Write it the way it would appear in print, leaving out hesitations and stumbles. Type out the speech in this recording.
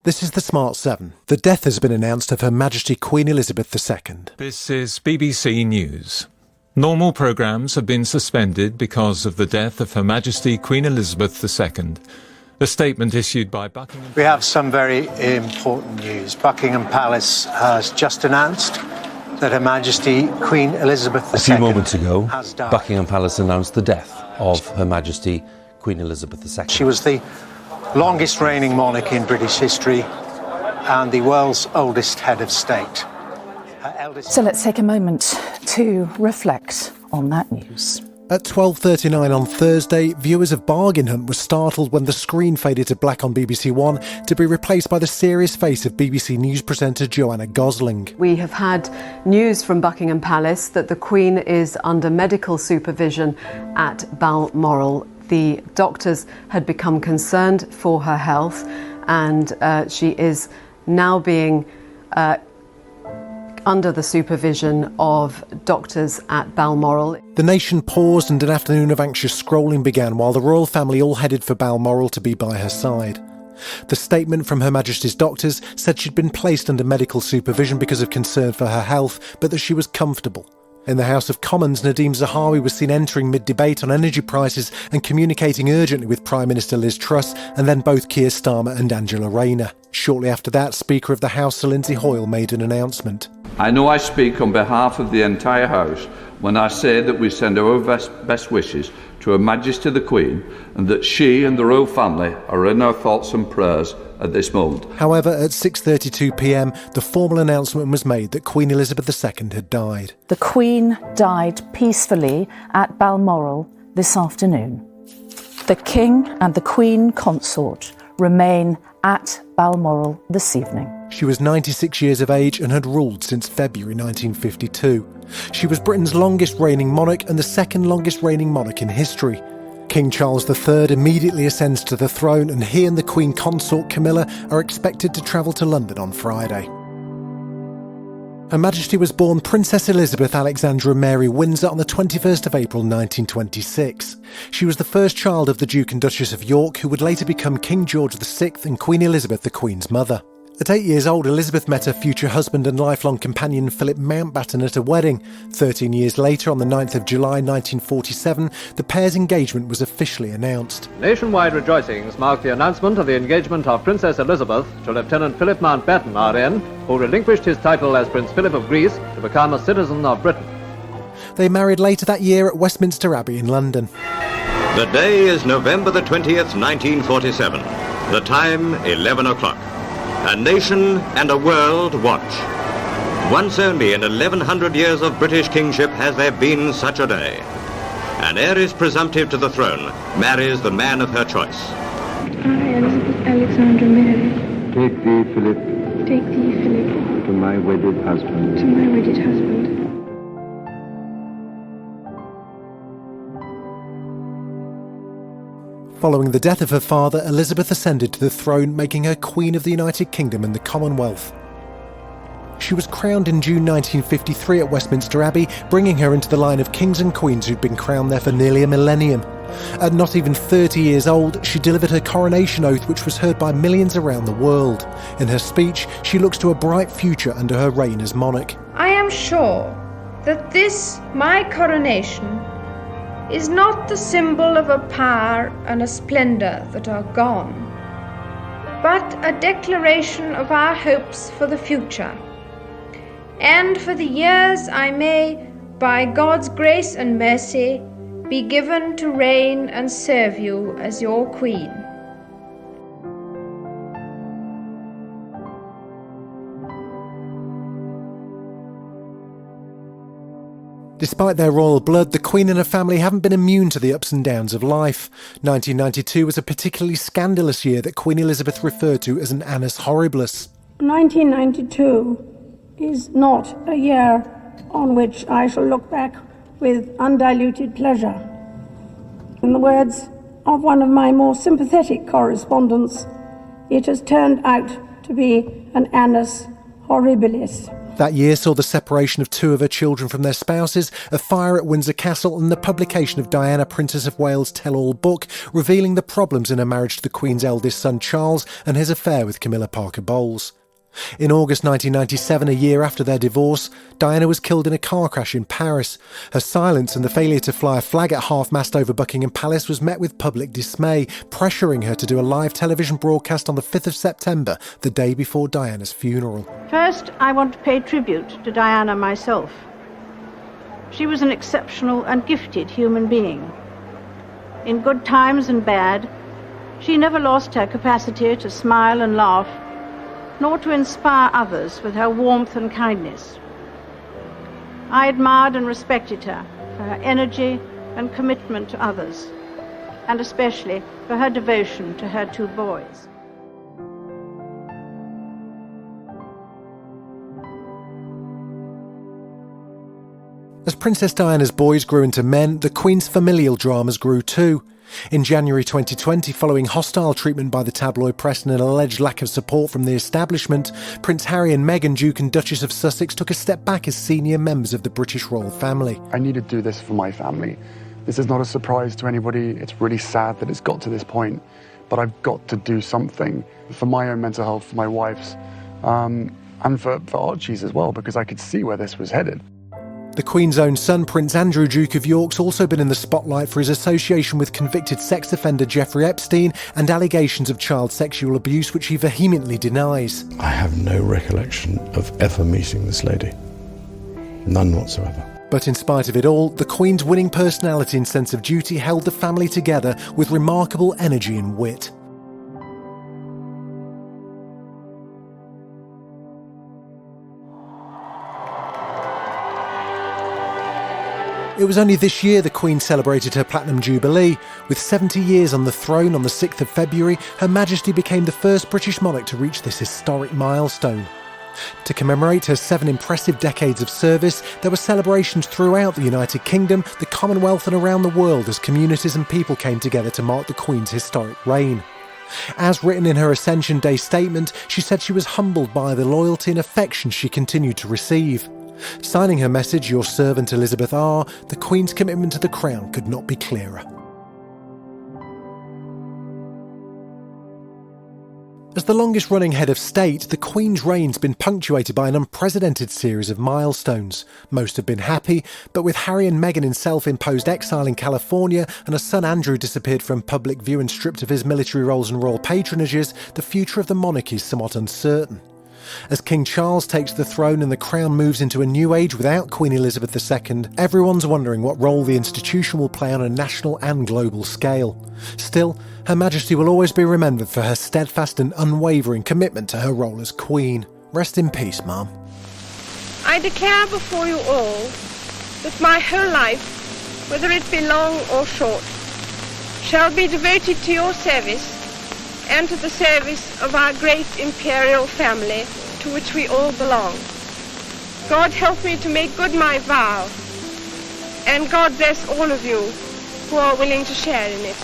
This is the Smart 7. The death has been announced of Her Majesty Queen Elizabeth II. This is BBC News. Normal programmes have been suspended because of the death of Her Majesty Queen Elizabeth II. A statement issued by Buckingham... We have some very important news. Buckingham Palace has just announced that Her Majesty Queen Elizabeth II A few moments ago, has died. Buckingham Palace announced the death of Her Majesty Queen Elizabeth II. She was the longest reigning monarch in British history and the world's oldest head of state. So let's take a moment to reflect on that news. At 12:39 on Thursday, viewers of Bargain Hunt were startled when the screen faded to black on BBC One to be replaced by the serious face of BBC News presenter Joanna Gosling. We have had news from Buckingham Palace that the Queen is under medical supervision at Balmoral. The doctors had become concerned for her health, and she is now being under the supervision of doctors at Balmoral. The nation paused and an afternoon of anxious scrolling began while the royal family all headed for Balmoral to be by her side. The statement from Her Majesty's doctors said she'd been placed under medical supervision because of concern for her health, but that she was comfortable. In the House of Commons, Nadhim Zahawi was seen entering mid-debate on energy prices and communicating urgently with Prime Minister Liz Truss and then both Keir Starmer and Angela Rayner. Shortly after that, Speaker of the House Sir Lindsay Hoyle made an announcement. I know I speak on behalf of the entire House when I say that we send our best wishes to Her Majesty the Queen and that she and the royal family are in our thoughts and prayers at this moment. However, at 6:32pm, the formal announcement was made that Queen Elizabeth II had died. The Queen died peacefully at Balmoral this afternoon. The King and the Queen Consort remain at Balmoral this evening. She was 96 years of age and had ruled since February 1952. She was Britain's longest reigning monarch and the second longest reigning monarch in history. King Charles III immediately ascends to the throne, and he and the Queen Consort Camilla are expected to travel to London on Friday. Her Majesty was born Princess Elizabeth Alexandra Mary Windsor on the 21st of April 1926. She was the first child of the Duke and Duchess of York, who would later become King George VI and Queen Elizabeth, the Queen's mother. At 8 years old, Elizabeth met her future husband and lifelong companion Philip Mountbatten at a wedding. 13 years later, on the 9th of July 1947, the pair's engagement was officially announced. Nationwide rejoicings mark the announcement of the engagement of Princess Elizabeth to Lieutenant Philip Mountbatten, RN, who relinquished his title as Prince Philip of Greece to become a citizen of Britain. They married later that year at Westminster Abbey in London. The day is November the 20th, 1947. The time, 11 o'clock. A nation and a world watch. Once only in 1100 years of British kingship has there been such a day. An heiress presumptive to the throne marries the man of her choice. I, Elizabeth Alexandra Mary. Take thee, Philip. Take thee, Philip. To my wedded husband. To my wedded husband. Following the death of her father, Elizabeth ascended to the throne, making her Queen of the United Kingdom and the Commonwealth. She was crowned in June 1953 at Westminster Abbey, bringing her into the line of kings and queens who'd been crowned there for nearly a millennium. At not even 30 years old, she delivered her coronation oath, which was heard by millions around the world. In her speech, she looks to a bright future under her reign as monarch. I am sure that this, my coronation, is not the symbol of a power and a splendour that are gone, but a declaration of our hopes for the future, and for the years I may, by God's grace and mercy, be given to reign and serve you as your Queen. Despite their royal blood, the Queen and her family haven't been immune to the ups and downs of life. 1992 was a particularly scandalous year that Queen Elizabeth referred to as an annus horribilis. 1992 is not a year on which I shall look back with undiluted pleasure. In the words of one of my more sympathetic correspondents, it has turned out to be an annus horribilis. That year saw the separation of 2 of her children from their spouses, a fire at Windsor Castle and the publication of Diana, Princess of Wales' tell-all book, revealing the problems in her marriage to the Queen's eldest son Charles and his affair with Camilla Parker Bowles. In August 1997, a year after their divorce, Diana was killed in a car crash in Paris. Her silence and the failure to fly a flag at half-mast over Buckingham Palace was met with public dismay, pressuring her to do a live television broadcast on the 5th of September, the day before Diana's funeral. First, I want to pay tribute to Diana myself. She was an exceptional and gifted human being. In good times and bad, she never lost her capacity to smile and laugh, nor to inspire others with her warmth and kindness. I admired and respected her for her energy and commitment to others, and especially for her devotion to her 2 boys. As Princess Diana's boys grew into men, the Queen's familial dramas grew too. In January 2020, following hostile treatment by the tabloid press and an alleged lack of support from the establishment, Prince Harry and Meghan, Duke and Duchess of Sussex, took a step back as senior members of the British royal family. I need to do this for my family. This is not a surprise to anybody. It's really sad that it's got to this point, but I've got to do something for my own mental health, for my wife's, and for Archie's as well, because I could see where this was headed. The Queen's own son, Prince Andrew, Duke of York's also been in the spotlight for his association with convicted sex offender Jeffrey Epstein and allegations of child sexual abuse, which he vehemently denies. I have no recollection of ever meeting this lady. None whatsoever. But in spite of it all, the Queen's winning personality and sense of duty held the family together with remarkable energy and wit. It was only this year the Queen celebrated her Platinum Jubilee. With 70 years on the throne on the 6th of February, Her Majesty became the first British monarch to reach this historic milestone. To commemorate her 7 impressive decades of service, there were celebrations throughout the United Kingdom, the Commonwealth and around the world as communities and people came together to mark the Queen's historic reign. As written in her Ascension Day statement, she said she was humbled by the loyalty and affection she continued to receive. Signing her message, "Your servant Elizabeth R," the Queen's commitment to the Crown could not be clearer. As the longest-running head of state, the Queen's reign's been punctuated by an unprecedented series of milestones. Most have been happy, but with Harry and Meghan in self-imposed exile in California and her son Andrew disappeared from public view and stripped of his military roles and royal patronages, the future of the monarchy is somewhat uncertain. As King Charles takes the throne and the Crown moves into a new age without Queen Elizabeth II, everyone's wondering what role the institution will play on a national and global scale. Still, Her Majesty will always be remembered for her steadfast and unwavering commitment to her role as Queen. Rest in peace, Ma'am. I declare before you all that my whole life, whether it be long or short, shall be devoted to your service and to the service of our great imperial family to which we all belong. God help me to make good my vow, and God bless all of you who are willing to share in it.